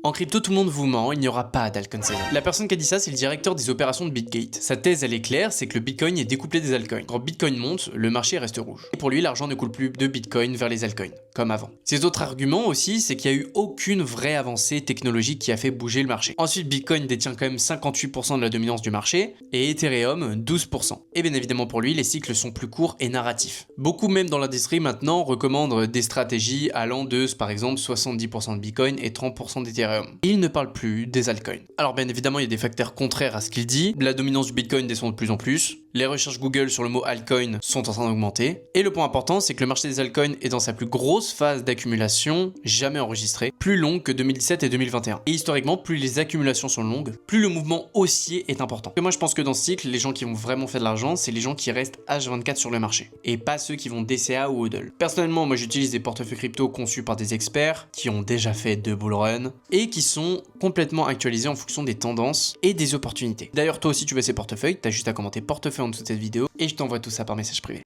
En crypto, tout le monde vous ment, il n'y aura pas d'altcoin saison. La personne qui a dit ça, c'est le directeur des opérations de Bitgate. Sa thèse, elle est claire, c'est que le Bitcoin est découplé des altcoins. Quand Bitcoin monte, le marché reste rouge. Et pour lui, l'argent ne coule plus de Bitcoin vers les altcoins, comme avant. Ses autres arguments aussi, c'est qu'il n'y a eu aucune vraie avancée technologique qui a fait bouger le marché. Ensuite, Bitcoin détient quand même 58% de la dominance du marché, et Ethereum 12%. Et bien évidemment pour lui, les cycles sont plus courts et narratifs. Beaucoup même dans l'industrie maintenant recommandent des stratégies allant de, par exemple, 70% de Bitcoin et 30% d'Ethereum. Il ne parle plus des altcoins. Alors bien évidemment, il y a des facteurs contraires à ce qu'il dit. La dominance du Bitcoin descend de plus en plus. Les recherches Google sur le mot altcoin sont en train d'augmenter. Et le point important, c'est que le marché des altcoins est dans sa plus grosse phase d'accumulation jamais enregistrée, plus longue que 2017 et 2021. Et historiquement, plus les accumulations sont longues, plus le mouvement haussier est important. Et moi, je pense que dans ce cycle, les gens qui vont vraiment faire de l'argent, c'est les gens qui restent H24 sur le marché, et pas ceux qui vont DCA ou HODL. Personnellement, moi, j'utilise des portefeuilles crypto conçus par des experts qui ont déjà fait 2 bull runs et qui sont complètement actualisés en fonction des tendances et des opportunités. D'ailleurs, toi aussi, tu veux ces portefeuilles, t'as juste à commenter portefeuille en dessous de cette vidéo et je t'envoie tout ça par message privé.